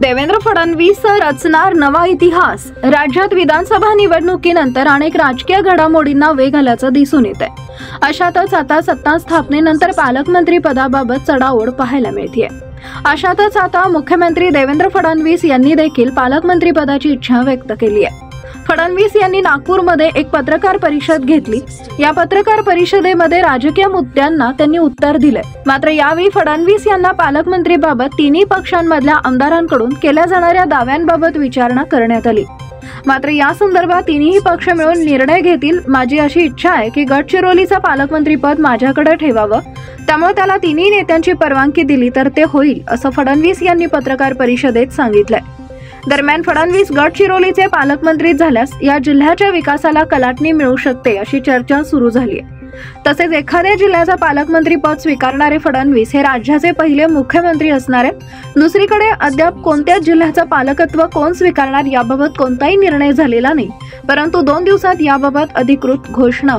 देवेंद्र फडणवीस रचणार नवा इतिहास। राज्यात विधानसभा निवडणुकीनंतर अनेक राजकीय घडामोडींना वेग आल्याचं दिसून येत आहे। अशातच आता सत्ता स्थापनेनंतर पालकमंत्री पदाबाबत चढाओढ पाहायला मिळतेय। अशातच आता मुख्यमंत्री देवेंद्र फडणवीस यांनी देखील पालकमंत्री पदाची इच्छा व्यक्त केली आहे। फडणवीस यांनी नागपूरमध्ये एक पत्रकार परिषद घेतली। या पत्रकार परिषदेमध्ये राजकीय मुद्द्यांना त्यांनी उत्तर दिले। मात्र यावेळी फडणवीस यांना पालकमंत्रीबाबत तिन्ही पक्षांमधल्या आमदारांकडून केल्या जाणाऱ्या दाव्यांबाबत विचारणा करण्यात आली। मात्र या संदर्भात तिन्ही पक्ष मिळून निर्णय घेतील। माझी अशी इच्छा आहे की गडचिरोलीचं पालकमंत्रीपद माझ्याकडे ठेवावं, त्यामुळे त्याला तिन्ही नेत्यांची परवानगी दिली तर ते होईल, असं फडणवीस यांनी पत्रकार परिषदेत सांगितलंय। दरम्यान फडणवीस गडचिरोलीचे पालकमंत्री झाल्यास या जिल्ह्याच्या विकासाला कलाटणी मिळू शकते, अशी चर्चा सुरू झाली आहे। तसेच एखाद्या जिल्ह्याचं पालकमंत्री पद स्वीकारणारे फडणवीस हे राज्याचे पहिले मुख्यमंत्री असणार आहेत। दुसरीकडे अद्याप कोणत्या जिल्ह्याचं पालकत्व कोण स्वीकारणार याबाबत कोणताही निर्णय झालेला नाही, परंतु 2 दिवसात याबाबत अधिकृत घोषणा